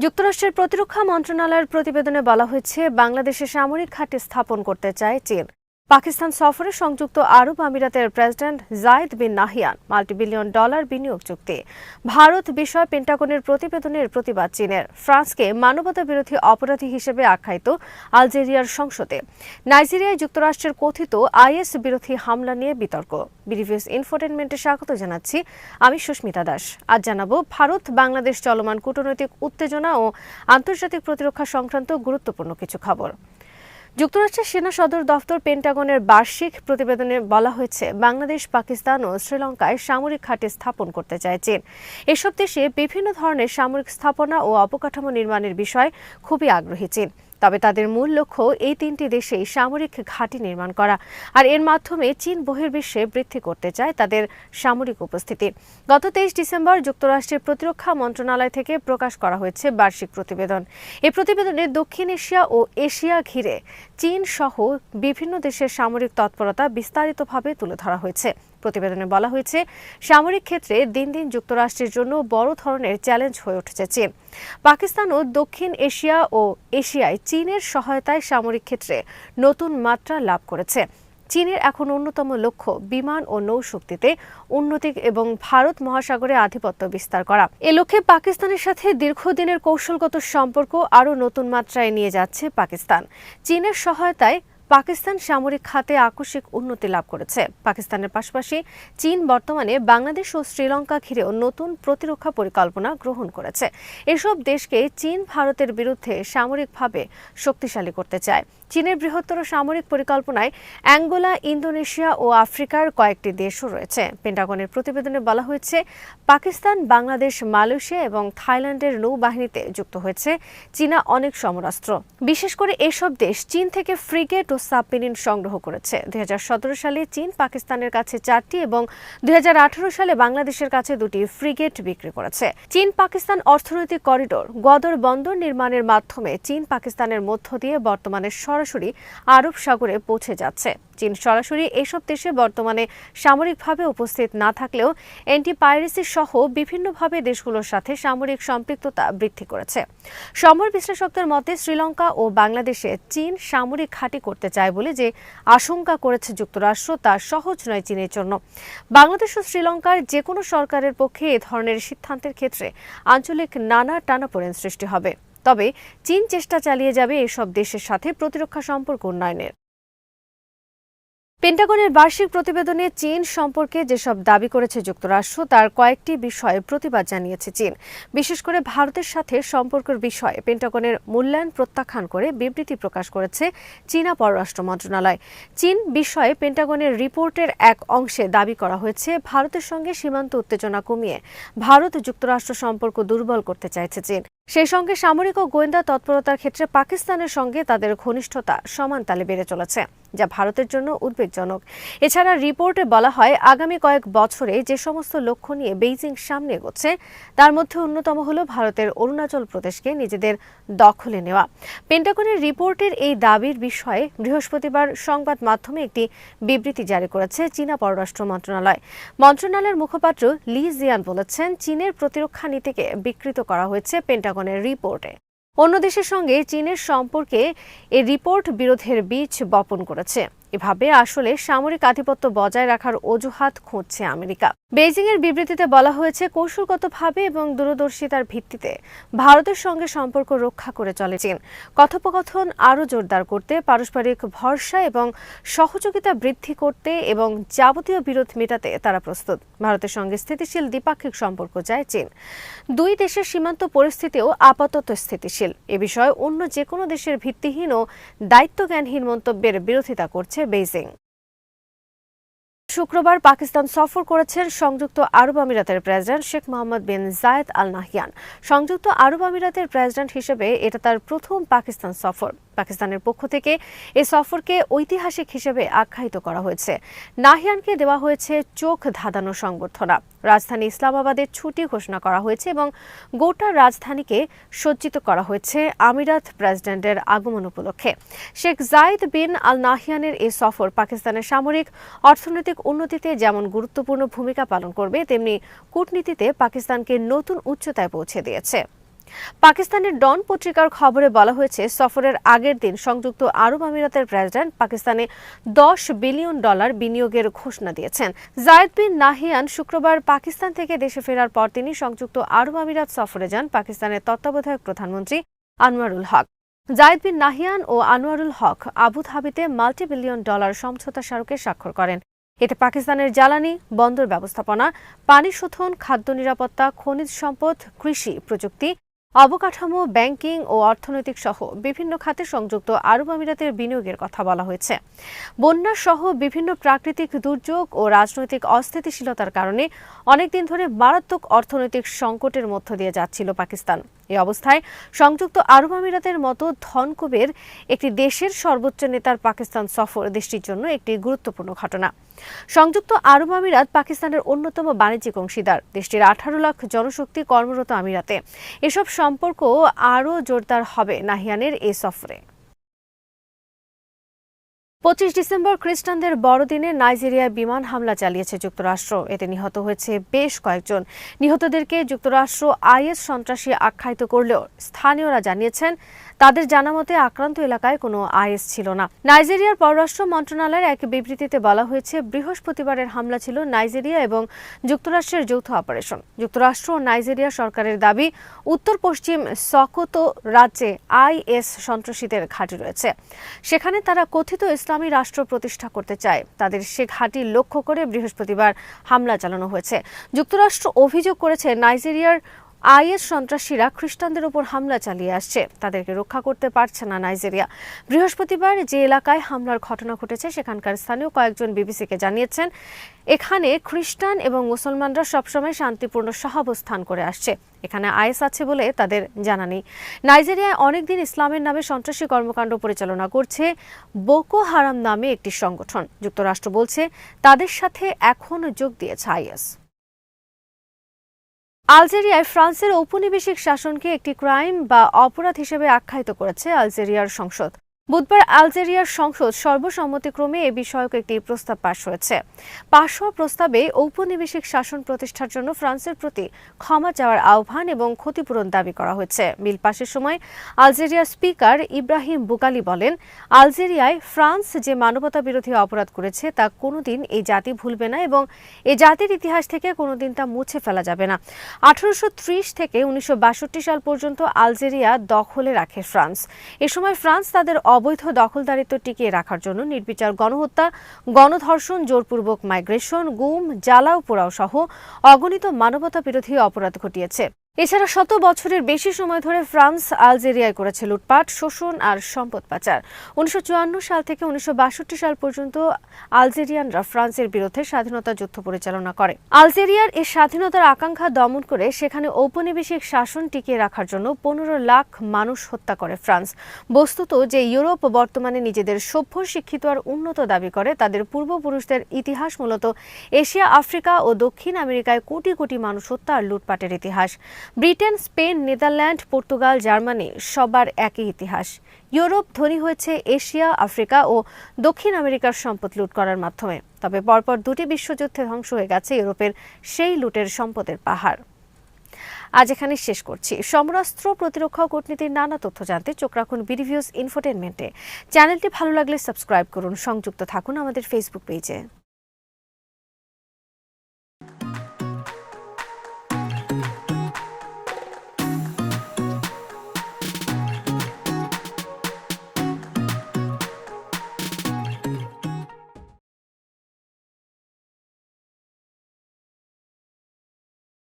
যুক্তরাষ্ট্রের প্রতিরক্ষা মন্ত্রণালয়ের প্রতিবেদনে বলা হয়েছে, বাংলাদেশে সামরিক ঘাঁটি স্থাপন করতে চায় চীন। পাকিস্তান সফরে সংযুক্ত আরব আমিরাতের প্রেসিডেন্ট জায়েদ বিন নাহিয়ান মাল্টিবিলিয়ন ডলার বিনিয়োগ চুক্তি। ভারত বিষয় পেন্টাগনের প্রতিবেদনের প্রতিবাদ চীনের। ফ্রান্সকে মানবতা বিরোধী অপরাধী হিসেবে আখ্যায়িত আলজেরিয়ার সংসদে। নাইজেরিয়ায় যুক্তরাষ্ট্রের কথিত আইএস বিরোধী হামলা নিয়ে বিতর্ক। বিডিভিএস ইনফোটেনমেন্টে স্বাগত জানাচ্ছি, আমি সুস্মিতা দাস। আজ জানাবো ভারত বাংলাদেশ চলমান কূটনৈতিক উত্তেজনা ও আন্তর্জাতিক প্রতিরক্ষা সংক্রান্ত গুরুত্বপূর্ণ কিছু খবর। যুক্তরাষ্ট্রের সেনা সদর দফতর পেন্টাগনের বার্ষিক প্রতিবেদনে বলা হয়েছে, বাংলাদেশ, পাকিস্তান ও শ্রীলঙ্কায় সামরিক ঘাঁটি স্থাপন করতে চায় চীন। এসব দেশে বিভিন্ন ধরনের সামরিক স্থাপনা ও অবকাঠামো নির্মাণের বিষয়ে খুবই আগ্রহী চীন। তবে তাদের মূল লক্ষ্য এই তিনটি দেশেই সামরিক ঘাঁটি নির্মাণ করা, আর এর মাধ্যমে চীন বহির্বিশ্বে বৃদ্ধি করতে চায় তাদের সামরিক উপস্থিতি। গত 23 ডিসেম্বর যুক্তরাষ্ট্রের প্রতিরক্ষা মন্ত্রণালয় থেকে প্রকাশ করা হয়েছে বার্ষিক প্রতিবেদন। এই প্রতিবেদনে দক্ষিণ এশিয়া ও এশিয়া ঘিরে চীন সহ বিভিন্ন দেশের সামরিক তৎপরতা বিস্তারিতভাবে তুলে ধরা হয়েছে। প্রতিবেদনে বলা হয়েছে, সামরিক ক্ষেত্রে দিন দিন যুক্তরাষ্ট্রের জন্য বড় ধরনের চ্যালেঞ্জ হয়ে উঠেছে চীন। পাকিস্তান ও দক্ষিণ এশিয়া ও এশিয়ায় চীনের সহায়তায় সামরিক ক্ষেত্রে নতুন মাত্রা লাভ করেছে। চীনের এখন অন্যতম লক্ষ্য বিমান ও নৌশক্তিতে উন্নতি এবং ভারত মহাসাগরে আধিপত্য বিস্তার করা। এ লক্ষ্যে পাকিস্তানের সাথে দীর্ঘদিনের কৌশলগত সম্পর্ক আরও নতুন মাত্রায় নিয়ে যাচ্ছে পাকিস্তান। চীনের সহায়তায় পাকিস্তান সামরিক খাতে আকস্মিক উন্নতি লাভ করেছে। পাকিস্তানের পাশাপাশি চীন বর্তমানে বাংলাদেশ ও শ্রীলঙ্কা ঘিরেও নতুন প্রতিরক্ষা পরিকল্পনা গ্রহণ করেছে। এসব দেশকে চীন ভারতের বিরুদ্ধে সামরিকভাবে শক্তিশালী করতে চায়। চীনের বৃহত্তর সামরিক পরিকল্পনায় অ্যাঙ্গোলা, ইন্দোনেশিয়া ও আফ্রিকার কয়েকটি দেশও রয়েছে। পেন্টাগনের প্রতিবেদনে বলা হয়েছে, পাকিস্তান, বাংলাদেশ, মালয়েশিয়া এবং থাইল্যান্ডের নৌবাহিনীতে যুক্ত হয়েছে চীনা অনেক সমরাস্ত্র। বিশেষ করে এসব দেশ চীন থেকে ফ্রিগেট ও সাবমেরিন সংগ্রহ করেছে। 2017 সালে চীন পাকিস্তানের কাছে 4টি এবং 2018 সালে বাংলাদেশের কাছে 2টি ফ্রিগেট বিক্রি করেছে। চীন পাকিস্তান অর্থনৈতিক করিডোর গদর বন্দর নির্মাণের মাধ্যমে চীন পাকিস্তানের মধ্য দিয়ে বর্তমানে সরাসরি আরব সাগরে পৌঁছে যাচ্ছে। চীন সরাসরি এসব দেশে বর্তমানে সামরিকভাবে উপস্থিত না থাকলেও অ্যান্টি পাইরেসি সহ বিভিন্নভাবে দেশগুলোর সাথে সামরিক সম্পৃক্ততা বৃদ্ধি করেছে। সমর বিশ্লেষকদের মতে, শ্রীলঙ্কা ও বাংলাদেশে চীন সামরিক ঘাঁটি করতে চায় বলে যে আশঙ্কা করেছে যুক্তরাষ্ট্র, তা সহজ নয় চীনের জন্য। বাংলাদেশ ও শ্রীলঙ্কার যে কোনো সরকারের পক্ষে এ ধরনের সিদ্ধান্তের ক্ষেত্রে আঞ্চলিক নানা টানাপোড়েন সৃষ্টি হবে। তবে চীন চেষ্টা চালিয়ে যাবে এসব দেশের সাথে প্রতিরক্ষা সম্পর্ক উন্নয়নের। পেন্টাগনের বার্ষিক প্রতিবেদনে চীন সম্পর্কে যেসব দাবি করেছে যুক্তরাষ্ট্র, তার কয়েকটি বিষয়ে প্রতিবাদ জানিয়েছে চীন। বিশেষ করে ভারতের সাথে সম্পর্কের বিষয়ে পেন্টাগনের মূল্যায়ন প্রত্যাখ্যান করে বিবৃতি প্রকাশ করেছে চীনা পররাষ্ট্র মন্ত্রণালয়। চীন বিষয়ে পেন্টাগনের রিপোর্টের এক অংশে দাবি করা হয়েছে, ভারতের সঙ্গে সীমান্ত উত্তেজনা কমিয়ে ভারত যুক্তরাষ্ট্র সম্পর্ক দুর্বল করতে চাইছে চীন। সেই সঙ্গে সামরিক ও গোয়েন্দা তৎপরতার ক্ষেত্রে পাকিস্তানের সঙ্গে তাদের ঘনিষ্ঠতা সমান তালে বেড়ে চলেছে, যা ভারতের জন্য উদ্বেগজনক। এছাড়া রিপোর্টে বলা হয়, আগামী কয়েক বছরে যে সমস্ত লক্ষ্য নিয়ে বেইজিং সামনে এগোচ্ছে, তার মধ্যে অন্যতম হল ভারতের অরুণাচল প্রদেশকে নিজেদের দখলে নেওয়া। পেন্টাগনের রিপোর্টের এই দাবির বিষয়ে বৃহস্পতিবার সংবাদ মাধ্যমে একটি বিবৃতি জারি করেছে চীনা পররাষ্ট্র মন্ত্রণালয়। মন্ত্রণালয়ের মুখপাত্র লি জিয়ান বলেছেন, চীনের প্রতিরক্ষা নীতিকে বিকৃত করা হয়েছে পেন্টাগনের রিপোর্টে। অন্য দেশের সঙ্গে চীনের সম্পর্কে এই রিপোর্ট বিরোধের বীজ বপন করেছে। এভাবে আসলে সামরিক আধিপত্য বজায় রাখার অজুহাত খুঁজছে আমেরিকা। বেইজিংয়ের বিবৃতিতে বলা হয়েছে, কৌশলগতভাবে এবং দূরদর্শিতার ভিত্তিতে ভারতের সঙ্গে সম্পর্ক রক্ষা করে চলে চীন। কথোপকথন আরও জোরদার করতে, পারস্পরিক ভরসা এবং সহযোগিতা বৃদ্ধি করতে এবং যাবতীয় বিরোধ মেটাতে তারা প্রস্তুত। ভারতের সঙ্গে স্থিতিশীল দ্বিপাক্ষিক সম্পর্ক চায় চীন। দুই দেশের সীমান্ত পরিস্থিতিও আপাতত স্থিতিশীল। এ বিষয়ে অন্য যে কোনো দেশের ভিত্তিহীন ও দায়িত্বজ্ঞানহীন মন্তব্যের বিরোধিতা করছে বেইজিং। শুক্রবার পাকিস্তান সফর করেছেন সংযুক্ত আরব আমিরাতের প্রেসিডেন্ট শেখ মোহাম্মদ বিন জায়েদ আল নাহিয়ান। সংযুক্ত আরব আমিরাতের প্রেসিডেন্ট হিসেবে এটা তার প্রথম পাকিস্তান সফর। পাকিস্তানের পক্ষ থেকে এই সফরকে ঐতিহাসিক হিসেবে আখ্যায়িত করা হয়েছে। নাহিয়ানকে দেওয়া হয়েছে চোখ ধাঁধানো সংবর্ধনা। রাজধানী ইসলামাবাদে ছুটি ঘোষণা করা হয়েছে এবং গোটা রাজধানীকে সজ্জিত করা হয়েছে আমিরাত প্রেসিডেন্টের আগমন উপলক্ষে। শেখ জায়েদ বিন আল নাহিয়ানের এই সফর পাকিস্তানের সামরিক অর্থনৈতিক উন্নতিতে যেমন গুরুত্বপূর্ণ ভূমিকা পালন করবে, তেমনি কূটনীতিতে পাকিস্তানকে নতুন উচ্চতায় পৌঁছে দিয়েছে। পাকিস্তানের ডন পত্রিকার খবরে বলা হয়েছে, সফরের আগের দিন সংযুক্ত আরব আমিরাতের প্রেসিডেন্ট পাকিস্তানে $10 বিলিয়ন বিনিয়োগের ঘোষণা দিয়েছেন। জায়েদ বিন নাহিয়ান শুক্রবার পাকিস্তান থেকে দেশে ফেরার পর তিনি সংযুক্ত আরব আমিরাত সফরে যান পাকিস্তানের তত্ত্বাবধায়ক প্রধানমন্ত্রী আনোয়ারুল হক। জায়েদ বিন নাহিয়ান ও আনোয়ারুল হক আবুধাবিতে $multi-billion সমঝোতা স্মারকে স্বাক্ষর করেন। এতে পাকিস্তানের জ্বালানি, বন্দর ব্যবস্থাপনা, পানি শোধন, খাদ্য নিরাপত্তা, খনিজ সম্পদ, কৃষি, প্রযুক্তি, অবকাঠামো, ব্যাংকিং ও অর্থনৈতিক সহ বিভিন্ন খাতে সংযুক্ত আরব আমিরাতের বিনিয়োগের কথা বলা হয়েছে। বন্যা সহ বিভিন্ন প্রাকৃতিক দুর্যোগ ও রাজনৈতিক অস্থিতিশীলতার কারণে অনেকদিন ধরে মারাত্মক অর্থনৈতিক সংকটের মধ্য দিয়ে যাচ্ছিল পাকিস্তান। এই অবস্থায় সংযুক্ত আরব আমিরাতের মতো ধনকুবের একটি দেশের সর্বোচ্চ নেতার পাকিস্তান সফর দেশটির জন্য একটি গুরুত্বপূর্ণ ঘটনা। সংযুক্ত আরব আমিরাত পাকিস্তানের অন্যতম বাণিজ্যিক অংশীদার। দেশটির 18 লাখ জনশক্তি কর্মরত আমিরাতে। এসব সম্পর্ক আরও জোরদার হবে নাহিয়ানের এই সফরে। 25 ডিসেম্বর খ্রিস্টানদের বড়দিনে নাইজেরিয়ায় বিমান হামলা চালিয়েছে যুক্তরাষ্ট্র। এতে নিহত হয়েছে বেশ কয়েকজন। নিহতদেরকে যুক্তরাষ্ট্র আইএস সন্ত্রাসী আখ্যায়িত করলেও স্থানীয়রা জানিয়েছেন তাদের জানামতে আক্রান্ত এলাকায় কোনো আইএস ছিল না। নাইজেরিয়ার পররাষ্ট্র মন্ত্রণালয়ের এক বিবৃতিতে বলা হয়েছে, বৃহস্পতিবারের হামলা ছিল নাইজেরিয়া এবং যুক্তরাষ্ট্রের যৌথ অপারেশন। যুক্তরাষ্ট্র ও নাইজেরিয়া সরকারের দাবি, উত্তর পশ্চিম সকোতো রাজ্যে আইএস সন্ত্রাসীদের ঘাঁটি রয়েছে। সেখানে তারা কথিত ইসলামী রাষ্ট্র প্রতিষ্ঠা করতে চায়। তাদের সে ঘাঁটি লক্ষ্য করে বৃহস্পতিবার হামলা চালানো হয়েছে। যুক্তরাষ্ট্র অভিযোগ করেছে, নাইজেরিয়ার আইএস সন্ত্রাসীরা খ্রিস্টানদের উপর হামলা চালিয়ে আসছে। তাদেরকে রক্ষা করতে পারছে না নাইজেরিয়া। বৃহস্পতিবার যে এলাকায় হামলার ঘটনা ঘটেছে সেখানকার স্থানীয় কয়েকজন বিবিসিকে জানিয়েছেন, এখানে খ্রিস্টান এবং মুসলমানরা সবসময় শান্তিপূর্ণ সহাবস্থান করে আসছে। এখানে আইএস আছে বলে তাদের জানা নেই। নাইজেরিয়ায় অনেকদিন ইসলামের নামে সন্ত্রাসী কর্মকাণ্ড পরিচালনা করছে বোকো হারাম নামে একটি সংগঠন। যুক্তরাষ্ট্র বলছে তাদের সাথে এখন যোগ দিয়েছে আইএস। আলজেরিয়ায় ফ্রান্সের ঔপনিবেশিক শাসনকে একটি ক্রাইম বা অপরাধ হিসেবে আখ্যায়িত করেছে আলজেরিয়ার সংসদ। বুধবার আলজেরিয়ার সংসদ সর্বসম্মতিক্রমে এ বিষয়ক একটি প্রস্তাব পাশ হয়েছে। পাশ হওয়া প্রস্তাবে ঔপনিবেশিক শাসন প্রতিষ্ঠার জন্য ফ্রান্সের প্রতি ক্ষমা চাওয়ার আহ্বান এবং ক্ষতিপূরণ দাবি করা হয়েছে। বিল পাশের সময় আলজেরিয়ার স্পিকার ইব্রাহিম বুকালি বলেন, আলজেরিয়ায় ফ্রান্স যে মানবতা বিরোধী অপরাধ করেছে তা কোনোদিন এই জাতি ভুলবে না এবং এই জাতির ইতিহাস থেকে কোনোদিন তা মুছে ফেলা যাবে না। 1830 থেকে 1962 সাল পর্যন্ত আলজেরিয়া দখলে রাখে ফ্রান্স। এ সময় ফ্রান্স তাদের অবৈধ দখলদারিত্ব টিকিয়ে রাখার জন্য নির্বিচার গণহত্যা, গণধর্ষণ, জোরপূর্বক মাইগ্রেশন, গুম, জ্বালাও পোড়াও সহ অগণিত মানবতা বিরোধী অপরাধ ঘটিয়েছে। এছাড়া 100 বছরের বেশি সময় ধরে ফ্রান্স আলজেরিয়ায় করেছে লুটপাট, শোষণ আর সম্পদ পাচার। 1954 সাল থেকে 1962 সাল পর্যন্ত আলজেরিয়ানরা ফ্রান্সের বিরুদ্ধে স্বাধীনতা যুদ্ধ পরিচালনা করে। আলজেরিয়ার এই স্বাধীনতার আকাঙ্ক্ষা দমন করে সেখানে ঔপনিবেশিক শাসন টিকিয়ে রাখার জন্য 15 লাখ মানুষ হত্যা করে ফ্রান্স। বস্তুত যে ইউরোপ বর্তমানে নিজেদের সভ্য, শিক্ষিত আর উন্নত দাবি করে, তাদের পূর্বপুরুষদের ইতিহাস মূলত এশিয়া, আফ্রিকা ও দক্ষিণ আমেরিকায় কোটি কোটি মানুষ হত্যা আর লুটপাটের ইতিহাস। Britain, Spain, Netherland, Portugal, Germany সবার একই ইতিহাস। ইউরোপ ধনী হয়েছে এশিয়া, আফ্রিকা ও দক্ষিণ আমেরিকার সম্পদ লুট করার মাধ্যমে। তবে পরপর 2টি বিশ্বযুদ্ধে ধ্বংস হয়ে গেছে ইউরোপের সেই লুটের সম্পদের পাহাড়। আজ এখানে শেষ করছি। সমরাস্ত্র, প্রতিরক্ষা ও কূটনীতির নানা তথ্য জানতে চোখ রাখুন বিডিভিউজ ইনফোটেইনমেন্টে। চ্যানেলটি ভালো লাগলে সাবস্ক্রাইব করুন। সংযুক্ত থাকুন আমাদের ফেসবুক পেজে।